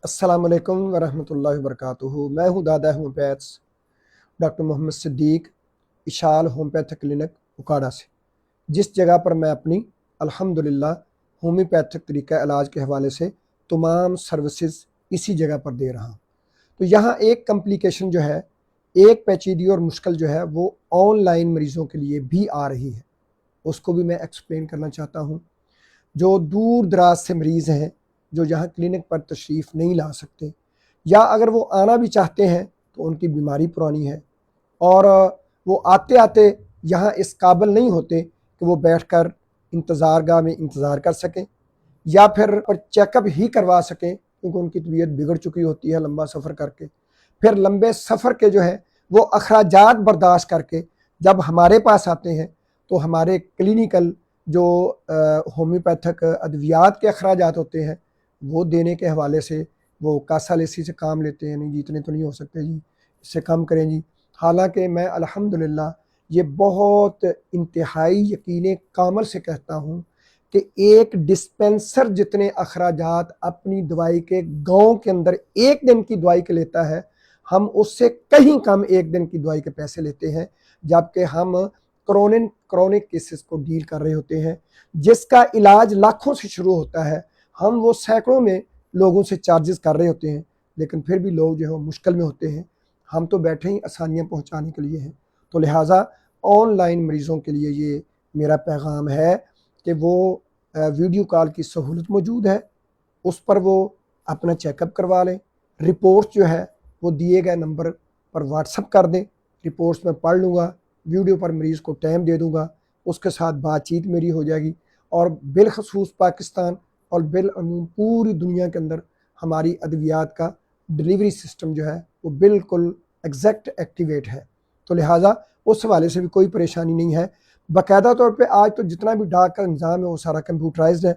السلام علیکم ورحمۃ اللہ وبرکاتہ۔ میں ہوں دادا ہومیوپیتھس ڈاکٹر محمد صدیق، اشال ہومیوپیتھک کلینک اکاڑا سے، جس جگہ پر میں اپنی الحمدللہ ہومیوپیتھک طریقہ علاج کے حوالے سے تمام سروسز اسی جگہ پر دے رہا ہوں۔ تو یہاں ایک کمپلیکیشن جو ہے، ایک پیچیدگی اور مشکل جو ہے وہ آن لائن مریضوں کے لیے بھی آ رہی ہے، اس کو بھی میں ایکسپلین کرنا چاہتا ہوں۔ جو دور دراز سے مریض ہیں، جو یہاں کلینک پر تشریف نہیں لا سکتے، یا اگر وہ آنا بھی چاہتے ہیں تو ان کی بیماری پرانی ہے اور وہ آتے آتے یہاں اس قابل نہیں ہوتے کہ وہ بیٹھ کر انتظار گاہ میں انتظار کر سکیں یا پھر چیک اپ ہی کروا سکیں، کیونکہ ان کی طبیعت بگڑ چکی ہوتی ہے لمبا سفر کر کے۔ پھر لمبے سفر کے جو ہے وہ اخراجات برداشت کر کے جب ہمارے پاس آتے ہیں تو ہمارے کلینیکل جو ہومیوپیتھک ادویات کے اخراجات ہوتے ہیں وہ دینے کے حوالے سے وہ کاسا لیسی سے کام لیتے ہیں، نہیں جی اتنے تو نہیں ہو سکتے جی، اس سے کم کریں جی۔ حالانکہ میں الحمدللہ یہ بہت انتہائی یقین کامل سے کہتا ہوں کہ ایک ڈسپینسر جتنے اخراجات اپنی دوائی کے گاؤں کے اندر ایک دن کی دوائی کے لیتا ہے، ہم اس سے کہیں کم ایک دن کی دوائی کے پیسے لیتے ہیں، جبکہ ہم کرونک کیسز کو ڈیل کر رہے ہوتے ہیں، جس کا علاج لاکھوں سے شروع ہوتا ہے۔ ہم وہ سینکڑوں میں لوگوں سے چارجز کر رہے ہوتے ہیں، لیکن پھر بھی لوگ جو ہے مشکل میں ہوتے ہیں۔ ہم تو بیٹھے ہی آسانیاں پہنچانے کے لیے ہیں۔ تو لہٰذا آن لائن مریضوں کے لیے یہ میرا پیغام ہے کہ وہ ویڈیو کال کی سہولت موجود ہے، اس پر وہ اپنا چیک اپ کروا لیں۔ رپورٹس جو ہے وہ دیے گئے نمبر پر واٹس اپ کر دیں، رپورٹس میں پڑھ لوں گا، ویڈیو پر مریض کو ٹائم دے دوں گا، اس کے ساتھ بات چیت میری ہو جائے گی۔ اور بالخصوص پاکستان اور بالعموم پوری دنیا کے اندر ہماری ادویات کا ڈلیوری سسٹم جو ہے وہ بالکل ایگزیکٹ ایکٹیویٹ ہے۔ تو لہٰذا اس حوالے سے بھی کوئی پریشانی نہیں ہے۔ باقاعدہ طور پہ آج تو جتنا بھی ڈاک کا نظام ہے وہ سارا کمپیوٹرائزڈ ہے،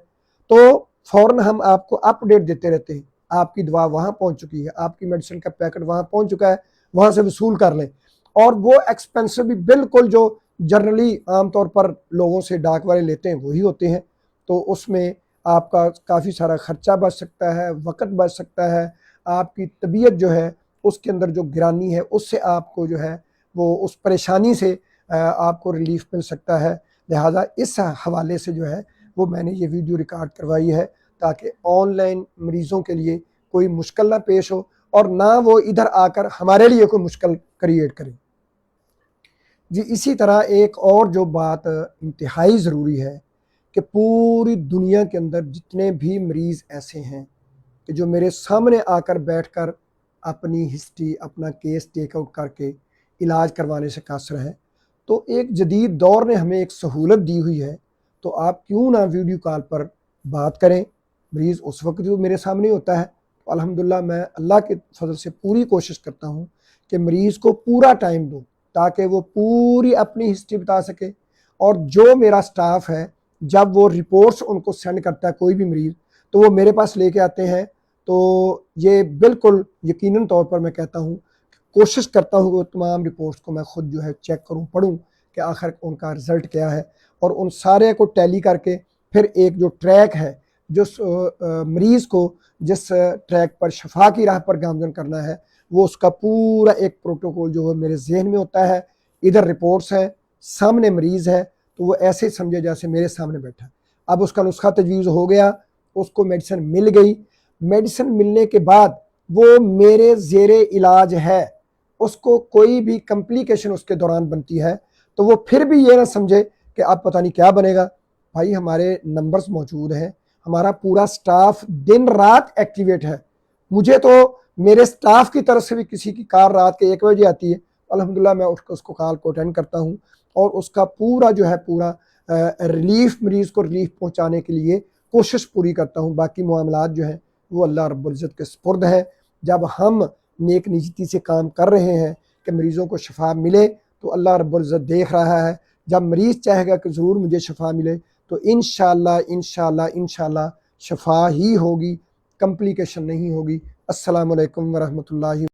تو فوراً ہم آپ کو اپ ڈیٹ دیتے رہتے ہیں، آپ کی دوا وہاں پہنچ چکی ہے، آپ کی میڈیسن کا پیکٹ وہاں پہنچ چکا ہے، وہاں سے وصول کر لیں۔ اور وہ ایکسپینسو بھی بالکل جو جنرلی عام طور پر لوگوں سے ڈاک والے لیتے ہیں وہی ہوتے ہیں، تو اس میں آپ کا کافی سارا خرچہ بچ سکتا ہے، وقت بچ سکتا ہے، آپ کی طبیعت جو ہے اس کے اندر جو گرانی ہے اس سے آپ کو جو ہے وہ اس پریشانی سے آپ کو ریلیف مل سکتا ہے۔ لہٰذا اس حوالے سے جو ہے وہ میں نے یہ ویڈیو ریکارڈ کروائی ہے تاکہ آن لائن مریضوں کے لیے کوئی مشکل نہ پیش ہو اور نہ وہ ادھر آ کر ہمارے لیے کوئی مشکل کریٹ کریں۔ جی اسی طرح ایک اور جو بات انتہائی ضروری ہے کہ پوری دنیا کے اندر جتنے بھی مریض ایسے ہیں کہ جو میرے سامنے آ کر بیٹھ کر اپنی ہسٹری، اپنا کیس ٹیک آؤٹ کر کے علاج کروانے سے قاصر ہے، تو ایک جدید دور نے ہمیں ایک سہولت دی ہوئی ہے، تو آپ کیوں نہ ویڈیو کال پر بات کریں۔ مریض اس وقت جو میرے سامنے ہوتا ہے تو الحمدللہ میں اللہ کے فضل سے پوری کوشش کرتا ہوں کہ مریض کو پورا ٹائم دوں تاکہ وہ پوری اپنی ہسٹری بتا سکے۔ اور جو میرا سٹاف ہے جب وہ رپورٹس ان کو سینڈ کرتا ہے کوئی بھی مریض تو وہ میرے پاس لے کے آتے ہیں، تو یہ بالکل یقیناً طور پر میں کہتا ہوں، کوشش کرتا ہوں کہ تمام رپورٹس کو میں خود جو ہے چیک کروں، پڑھوں کہ آخر ان کا رزلٹ کیا ہے، اور ان سارے کو ٹیلی کر کے پھر ایک جو ٹریک ہے جو مریض کو جس ٹریک پر شفا کی راہ پر گامزن کرنا ہے، وہ اس کا پورا ایک پروٹوکول جو ہے میرے ذہن میں ہوتا ہے۔ ادھر رپورٹس ہیں، سامنے مریض ہے، تو وہ ایسے سمجھے جیسے میرے سامنے بیٹھا۔ اب اس کا نسخہ تجویز ہو گیا، اس کو میڈیسن مل گئی، میڈیسن ملنے کے بعد وہ میرے زیر علاج ہے، اس کو کوئی بھی کمپلیکیشن اس کے دوران بنتی ہے تو وہ پھر بھی یہ نہ سمجھے کہ اب پتہ نہیں کیا بنے گا۔ بھائی ہمارے نمبرز موجود ہیں، ہمارا پورا سٹاف دن رات ایکٹیویٹ ہے۔ مجھے تو میرے سٹاف کی طرف سے بھی کسی کی کار رات کے 1 بجے آتی ہے، الحمدللہ میں اٹھ کر اس کو کال کو اٹینڈ کرتا ہوں اور اس کا پورا جو ہے پورا ریلیف، مریض کو ریلیف پہنچانے کے لیے کوشش پوری کرتا ہوں۔ باقی معاملات جو ہیں وہ اللہ رب العزت کے سپرد ہے۔ جب ہم نیک نیتی سے کام کر رہے ہیں کہ مریضوں کو شفا ملے تو اللہ رب العزت دیکھ رہا ہے۔ جب مریض چاہے گا کہ ضرور مجھے شفا ملے تو انشاءاللہ شفا ہی ہوگی، کمپلیکیشن نہیں ہوگی۔ السلام علیکم ورحمۃ اللہ۔